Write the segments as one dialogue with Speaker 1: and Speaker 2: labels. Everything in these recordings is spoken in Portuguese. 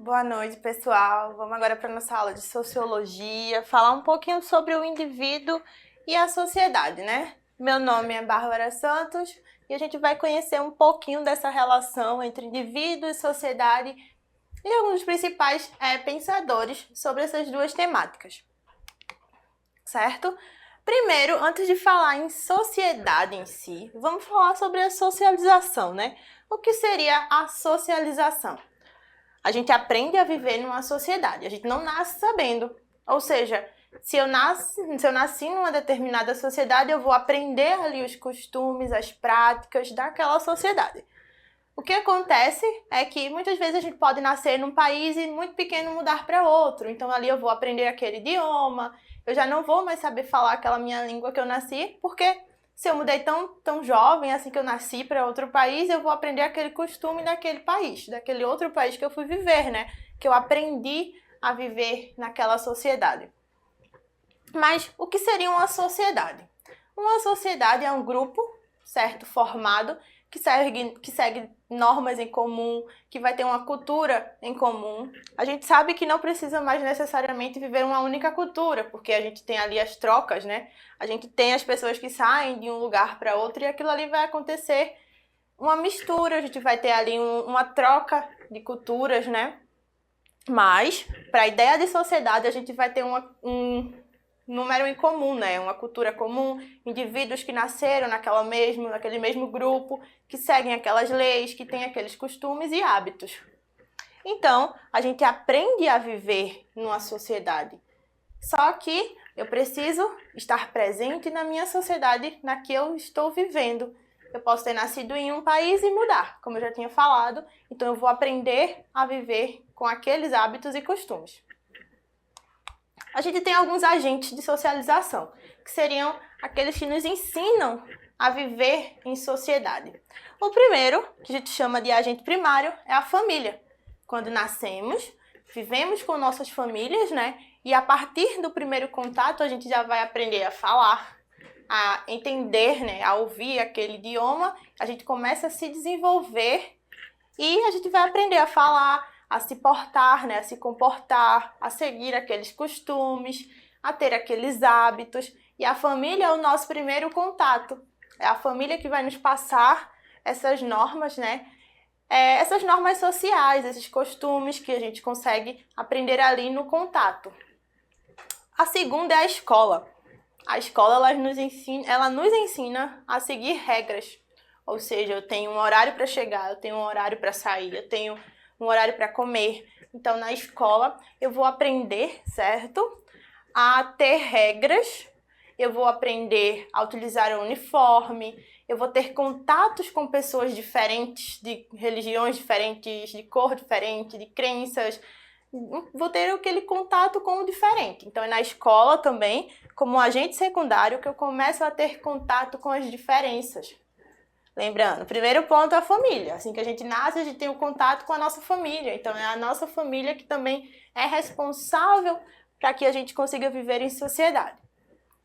Speaker 1: Boa noite, pessoal. Vamos agora para a nossa aula de Sociologia, falar um pouquinho sobre o indivíduo e a sociedade, né? Meu nome é Bárbara Santos e a gente vai conhecer um pouquinho dessa relação entre indivíduo e sociedade e alguns dos principais pensadores sobre essas duas temáticas, certo? Primeiro, antes de falar em sociedade em si, vamos falar sobre a socialização, né? O que seria a socialização? A gente aprende a viver numa sociedade, a gente não nasce sabendo. Ou seja, se eu nasci numa determinada sociedade, eu vou aprender ali os costumes, as práticas daquela sociedade. O que acontece é que muitas vezes a gente pode nascer num país e muito pequeno mudar para outro. Então ali eu vou aprender aquele idioma, eu já não vou mais saber falar aquela minha língua que eu nasci, porque se eu mudei tão jovem, assim que eu nasci para outro país, eu vou aprender aquele costume daquele país, daquele outro país que eu fui viver, né? Que eu aprendi a viver naquela sociedade. Mas o que seria uma sociedade? Uma sociedade é um grupo, certo, formado, que segue normas em comum, que vai ter uma cultura em comum. A gente sabe que não precisa mais necessariamente viver uma única cultura, porque a gente tem ali as trocas, né? A gente tem as pessoas que saem de um lugar para outro e aquilo ali vai acontecer uma mistura, a gente vai ter ali uma troca de culturas, né? Mas, para a ideia de sociedade, a gente vai ter um número em comum, né? Uma cultura comum, indivíduos que nasceram naquele mesmo grupo, que seguem aquelas leis, que têm aqueles costumes e hábitos. Então, a gente aprende a viver numa sociedade. Só que eu preciso estar presente na minha sociedade, na que eu estou vivendo. Eu posso ter nascido em um país e mudar, como eu já tinha falado, então eu vou aprender a viver com aqueles hábitos e costumes. A gente tem alguns agentes de socialização, que seriam aqueles que nos ensinam a viver em sociedade. O primeiro, que a gente chama de agente primário, é a família. Quando nascemos, vivemos com nossas famílias, né? E a partir do primeiro contato, a gente já vai aprender a falar, a entender, né? A ouvir aquele idioma, a gente começa a se desenvolver e a gente vai aprender a falar, a se portar, né, a se comportar, a seguir aqueles costumes, a ter aqueles hábitos. E a família é o nosso primeiro contato. É a família que vai nos passar essas normas, né? Essas normas sociais, esses costumes que a gente consegue aprender ali no contato. A segunda é a escola. A escola ela nos ensina a seguir regras. Ou seja, eu tenho um horário para chegar, eu tenho um horário para sair, eu tenho um horário para comer. Então, na escola, eu vou aprender, certo? A ter regras, eu vou aprender a utilizar o uniforme, eu vou ter contatos com pessoas diferentes, de religiões diferentes, de cor diferente, de crenças. Vou ter aquele contato com o diferente. Então, é na escola também, como agente secundário, que eu começo a ter contato com as diferenças. Lembrando, primeiro ponto é a família. Assim que a gente nasce, a gente tem um contato com a nossa família. Então, é a nossa família que também é responsável para que a gente consiga viver em sociedade.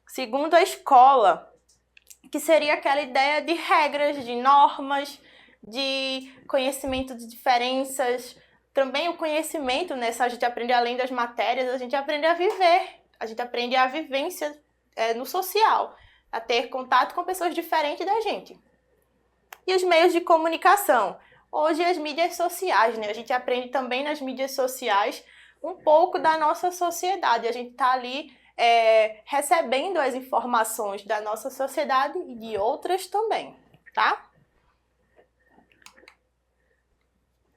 Speaker 1: Segundo, a escola, que seria aquela ideia de regras, de normas, de conhecimento de diferenças. Também o conhecimento, né? Se a gente aprende além das matérias, a gente aprende a viver. A gente aprende a vivência no social, a ter contato com pessoas diferentes da gente. E os meios de comunicação. Hoje as mídias sociais, né? A gente aprende também nas mídias sociais um pouco da nossa sociedade. A gente está ali recebendo as informações da nossa sociedade e de outras também, tá?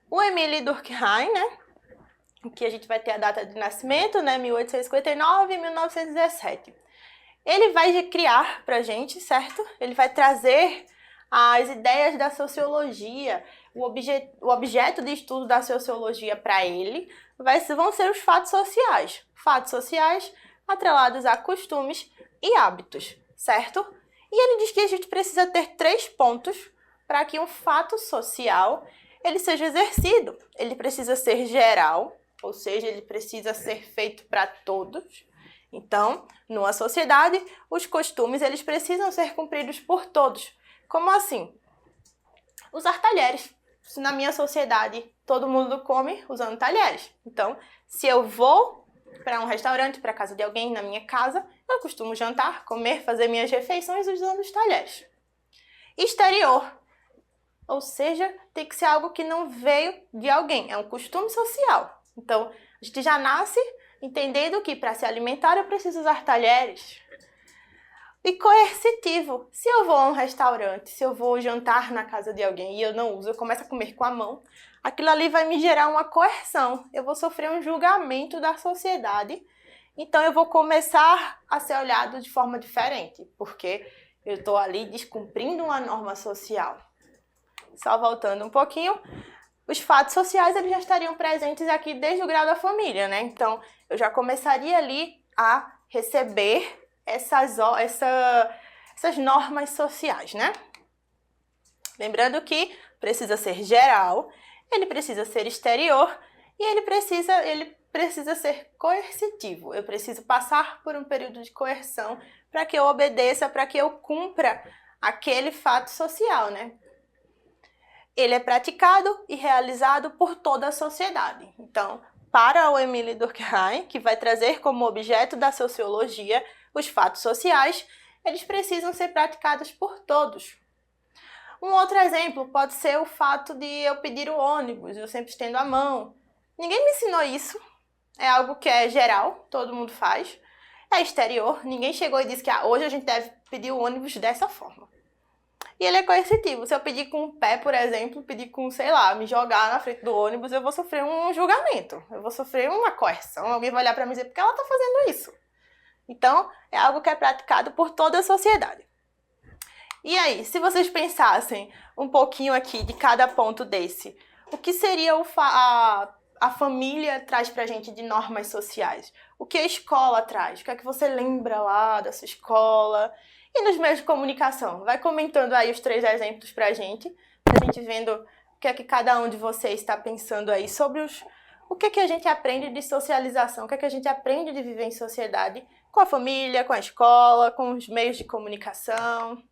Speaker 1: O Émile Durkheim, né? Que a gente vai ter a data de nascimento, né? 1859 e 1917. Ele vai criar pra gente, certo? Ele vai trazer as ideias da sociologia, o objeto de estudo da sociologia para ele vão ser os fatos sociais. Fatos sociais atrelados a costumes e hábitos, certo? E ele diz que a gente precisa ter 3 pontos para que um fato social ele seja exercido. Ele precisa ser geral, ou seja, ele precisa ser feito para todos. Então, numa sociedade, os costumes eles precisam ser cumpridos por todos. Como assim? Usar talheres, na minha sociedade todo mundo come usando talheres. Então, se eu vou para um restaurante, para casa de alguém, na minha casa, eu costumo jantar, comer, fazer minhas refeições usando os talheres. Exterior, ou seja, tem que ser algo que não veio de alguém, é um costume social. Então, a gente já nasce entendendo que para se alimentar eu preciso usar talheres. E coercitivo, se eu vou a um restaurante, se eu vou jantar na casa de alguém e eu não uso, eu começo a comer com a mão, aquilo ali vai me gerar uma coerção, eu vou sofrer um julgamento da sociedade, então eu vou começar a ser olhado de forma diferente, porque eu estou ali descumprindo uma norma social. Só voltando um pouquinho, os fatos sociais eles já estariam presentes aqui desde o grau da família, né? Então, eu já começaria ali a receber essas normas sociais, né? Lembrando que precisa ser geral, ele precisa ser exterior e ele precisa ser coercitivo. Eu preciso passar por um período de coerção para que eu obedeça, para que eu cumpra aquele fato social, né? Ele é praticado e realizado por toda a sociedade. Então, para o Émile Durkheim, que vai trazer como objeto da sociologia os fatos sociais, eles precisam ser praticados por todos. Um outro exemplo pode ser o fato de eu pedir o ônibus, eu sempre estendo a mão. Ninguém me ensinou isso, é algo que é geral, todo mundo faz. É exterior, ninguém chegou e disse que hoje a gente deve pedir o ônibus dessa forma. E ele é coercitivo, se eu pedir com o pé, por exemplo, pedir com, sei lá, me jogar na frente do ônibus, eu vou sofrer um julgamento, eu vou sofrer uma coerção, alguém vai olhar para mim e dizer, por que ela está fazendo isso? Então, é algo que é praticado por toda a sociedade. E aí, se vocês pensassem um pouquinho aqui de cada ponto desse, o que seria a família traz pra gente de normas sociais? O que a escola traz? O que é que você lembra lá da sua escola? E nos meios de comunicação? Vai comentando aí os 3 exemplos pra gente vendo o que é que cada um de vocês está pensando aí sobre o que é que a gente aprende de socialização, o que é que a gente aprende de viver em sociedade com a família, com a escola, com os meios de comunicação.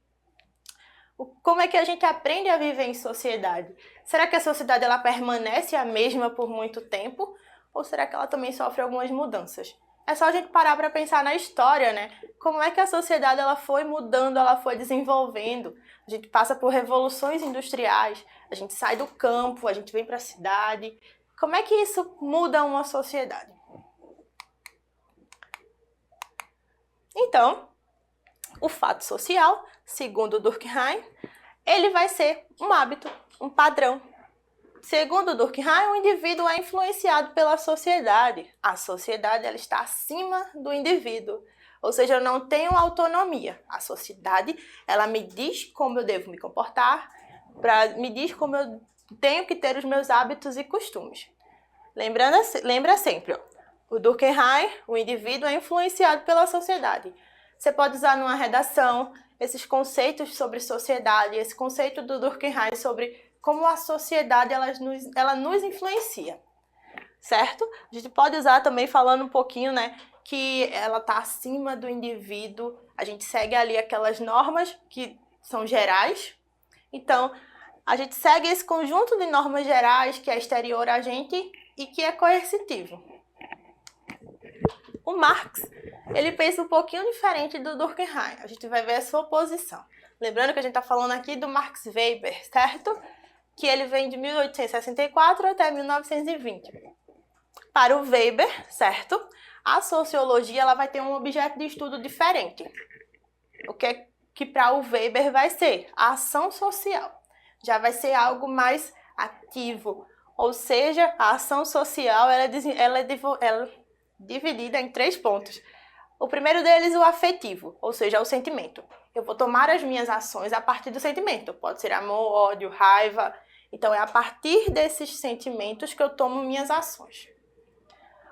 Speaker 1: Como é que a gente aprende a viver em sociedade? Será que a sociedade ela permanece a mesma por muito tempo? Ou será que ela também sofre algumas mudanças? É só a gente parar para pensar na história, né? Como é que a sociedade ela foi mudando, ela foi desenvolvendo. A gente passa por revoluções industriais, a gente sai do campo, a gente vem para a cidade. Como é que isso muda uma sociedade? Então, o fato social, segundo Durkheim, ele vai ser um hábito, um padrão. Segundo Durkheim, o indivíduo é influenciado pela sociedade. A sociedade ela está acima do indivíduo, ou seja, eu não tenho autonomia. A sociedade ela me diz como eu devo me comportar, me diz como eu tenho que ter os meus hábitos e costumes. Lembra sempre, ó. O Durkheim, o indivíduo é influenciado pela sociedade. Você pode usar numa redação esses conceitos sobre sociedade, esse conceito do Durkheim sobre como a sociedade ela nos influencia, certo? A gente pode usar também falando um pouquinho, né, que ela está acima do indivíduo, a gente segue ali aquelas normas que são gerais, então a gente segue esse conjunto de normas gerais que é exterior a gente e que é coercitivo. O Marx, ele pensa um pouquinho diferente do Durkheim. A gente vai ver a sua posição. Lembrando que a gente está falando aqui do Max Weber, certo? Que ele vem de 1864 até 1920. Para o Weber, certo? A sociologia ela vai ter um objeto de estudo diferente. O que para o Weber vai ser? A ação social. Já vai ser algo mais ativo. Ou seja, a ação social ela é dividida em 3 pontos. O primeiro deles é o afetivo, ou seja, o sentimento. Eu vou tomar as minhas ações a partir do sentimento. Pode ser amor, ódio, raiva. Então, é a partir desses sentimentos que eu tomo minhas ações.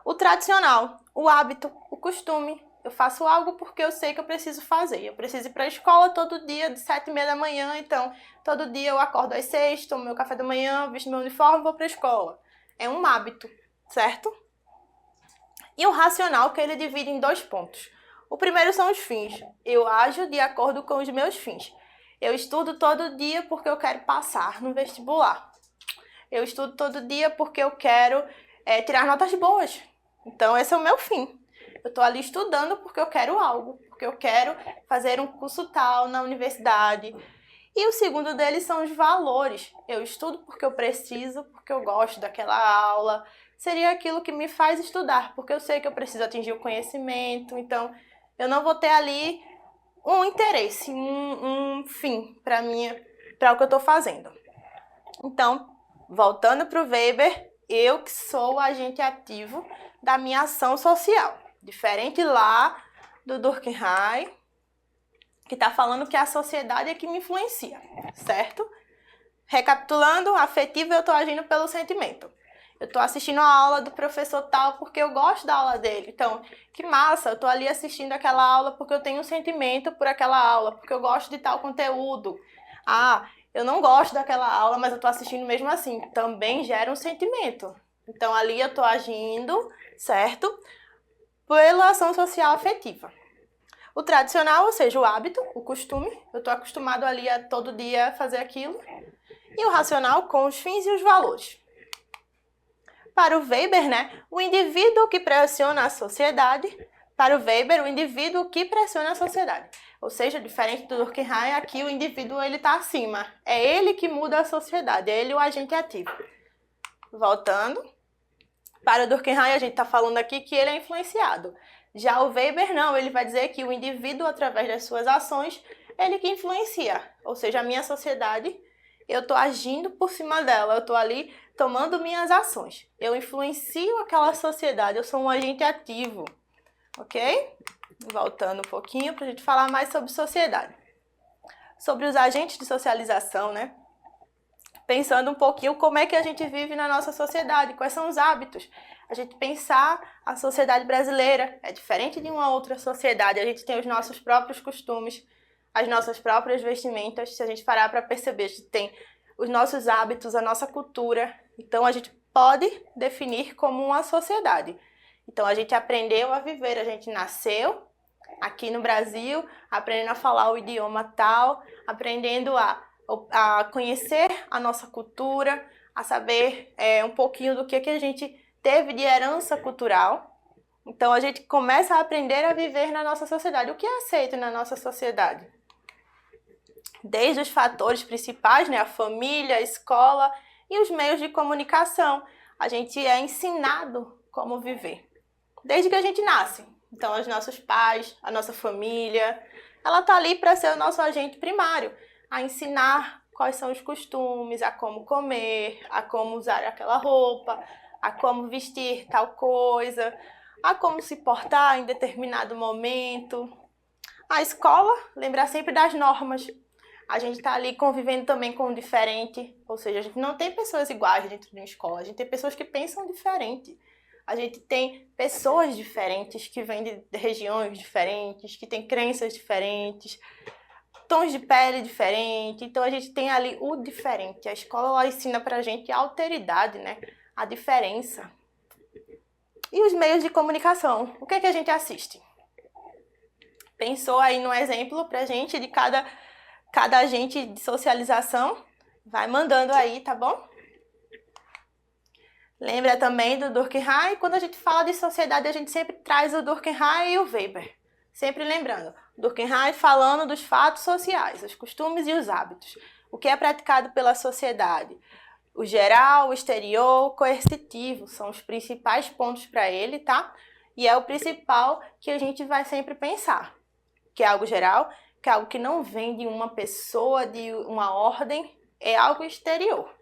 Speaker 1: O tradicional, o hábito, o costume. Eu faço algo porque eu sei que eu preciso fazer. Eu preciso ir para a escola todo dia, de 7h30 da manhã. Então, todo dia eu acordo às 6h, tomo meu café da manhã, visto meu uniforme e vou para a escola. É um hábito, certo? E o racional, que ele divide em 2 pontos. O primeiro são os fins. Eu ajo de acordo com os meus fins. Eu estudo todo dia porque eu quero passar no vestibular. Eu estudo todo dia porque eu quero tirar notas boas. Então, esse é o meu fim. Eu estou ali estudando porque eu quero algo, porque eu quero fazer um curso tal na universidade. E o segundo deles são os valores. Eu estudo porque eu preciso, porque eu gosto daquela aula. Seria aquilo que me faz estudar, porque eu sei que eu preciso atingir o conhecimento. Então, eu não vou ter ali um interesse, um fim para o que eu estou fazendo. Então, voltando para o Weber, eu que sou o agente ativo da minha ação social. Diferente lá do Durkheim, que está falando que a sociedade é que me influencia, certo? Recapitulando, afetivo, eu estou agindo pelo sentimento. Eu estou assistindo a aula do professor tal porque eu gosto da aula dele. Então, que massa, eu estou ali assistindo aquela aula porque eu tenho um sentimento por aquela aula, porque eu gosto de tal conteúdo. Ah, eu não gosto daquela aula, mas eu estou assistindo mesmo assim. Também gera um sentimento. Então, ali eu estou agindo, certo? Pela ação social afetiva. O tradicional, ou seja, o hábito, o costume, eu estou acostumado ali a todo dia fazer aquilo. E o racional com os fins e os valores. Para o Weber, o indivíduo que pressiona a sociedade. Para o Weber, o indivíduo que pressiona a sociedade. Ou seja, diferente do Durkheim, aqui o indivíduo está acima. É ele que muda a sociedade, é ele o agente ativo. Voltando. Para o Durkheim, a gente está falando aqui que ele é influenciado. Já o Weber não, ele vai dizer que o indivíduo, através das suas ações, ele que influencia. Ou seja, a minha sociedade, eu estou agindo por cima dela, eu estou ali tomando minhas ações. Eu influencio aquela sociedade, eu sou um agente ativo. Ok? Voltando um pouquinho para a gente falar mais sobre sociedade. Sobre os agentes de socialização, Pensando um pouquinho como é que a gente vive na nossa sociedade, quais são os hábitos. A gente pensar a sociedade brasileira é diferente de uma outra sociedade. A gente tem os nossos próprios costumes, as nossas próprias vestimentas. Se a gente parar para perceber, a gente tem os nossos hábitos, a nossa cultura. Então, a gente pode definir como uma sociedade. Então, a gente aprendeu a viver, a gente nasceu aqui no Brasil, aprendendo a falar o idioma tal, aprendendo a conhecer a nossa cultura, a saber um pouquinho do que a gente teve de herança cultural. Então, a gente começa a aprender a viver na nossa sociedade. O que é aceito na nossa sociedade? Desde os fatores principais, a família, a escola e os meios de comunicação. A gente é ensinado como viver, desde que a gente nasce. Então, os nossos pais, a nossa família, ela está ali para ser o nosso agente primário, a ensinar quais são os costumes, a como comer, a como usar aquela roupa, a como vestir tal coisa, a como se portar em determinado momento. A escola, lembrar sempre das normas. A gente está ali convivendo também com o diferente, ou seja, a gente não tem pessoas iguais dentro de uma escola, a gente tem pessoas que pensam diferente. A gente tem pessoas diferentes que vêm de regiões diferentes, que têm crenças diferentes, tons de pele diferentes. Então, a gente tem ali o diferente. A escola ela ensina pra gente a alteridade, a diferença. E os meios de comunicação? O que a gente assiste? Pensou aí no exemplo pra gente de cada agente de socialização? Vai mandando aí, tá bom? Lembra também do Durkheim? Quando a gente fala de sociedade, a gente sempre traz o Durkheim e o Weber. Sempre lembrando, Durkheim falando dos fatos sociais, os costumes e os hábitos. O que é praticado pela sociedade? O geral, o exterior, o coercitivo são os principais pontos para ele, tá? E é o principal que a gente vai sempre pensar. Que é algo geral, que é algo que não vem de uma pessoa, de uma ordem, é algo exterior.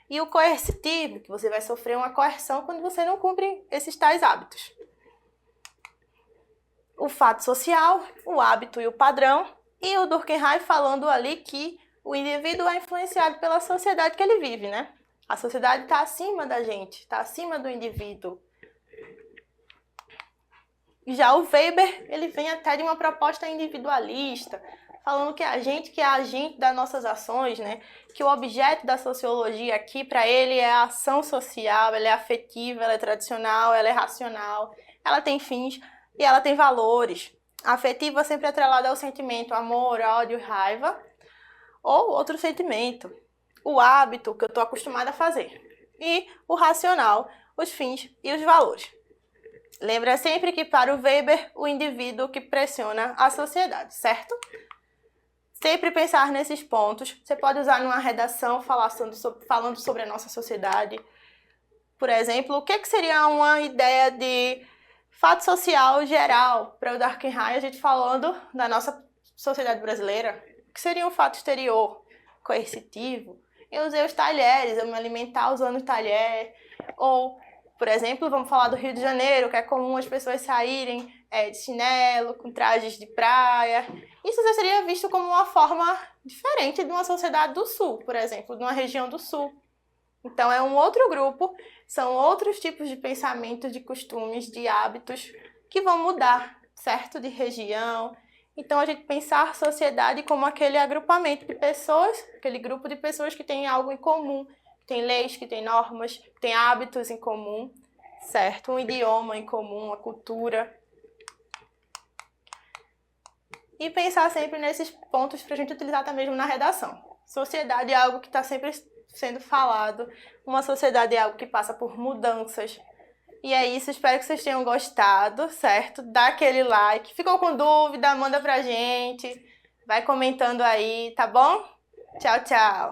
Speaker 1: E o coercitivo, que você vai sofrer uma coerção quando você não cumpre esses tais hábitos. O fato social, o hábito e o padrão. E o Durkheim falando ali que o indivíduo é influenciado pela sociedade que ele vive, A sociedade está acima da gente, está acima do indivíduo. Já o Weber, ele vem até de uma proposta individualista, falando que a gente que é agente das nossas ações, que o objeto da sociologia aqui, para ele, é a ação social, ela é afetiva, ela é tradicional, ela é racional, ela tem fins e ela tem valores. A afetiva sempre atrelada ao sentimento, amor, ódio, raiva ou outro sentimento. o hábito que eu estou acostumada a fazer. E o racional, os fins e os valores. Lembra sempre que para o Weber, o indivíduo que pressiona a sociedade, certo? Sempre pensar nesses pontos. Você pode usar numa redação falando sobre a nossa sociedade. Por exemplo, o que seria uma ideia de fato social geral para o Durkheim, a gente falando da nossa sociedade brasileira? O que seria um fato exterior coercitivo? Eu usei os talheres, eu me alimentar usando o talher. Ou, por exemplo, vamos falar do Rio de Janeiro, que é comum as pessoas saírem de chinelo, com trajes de praia. Isso já seria visto como uma forma diferente de uma sociedade do Sul, por exemplo, de uma região do Sul. Então, é um outro grupo, são outros tipos de pensamentos, de costumes, de hábitos que vão mudar, certo? De região. Então, a gente pensar a sociedade como aquele agrupamento de pessoas, aquele grupo de pessoas que tem algo em comum, que tem leis, que tem normas, que tem hábitos em comum, certo? Um idioma em comum, uma cultura. E pensar sempre nesses pontos para a gente utilizar até mesmo na redação. Sociedade é algo que está sempre sendo falado, uma sociedade é algo que passa por mudanças. E é isso, espero que vocês tenham gostado, certo? Dá aquele like. Ficou com dúvida? Manda pra gente. Vai comentando aí, tá bom? Tchau, tchau!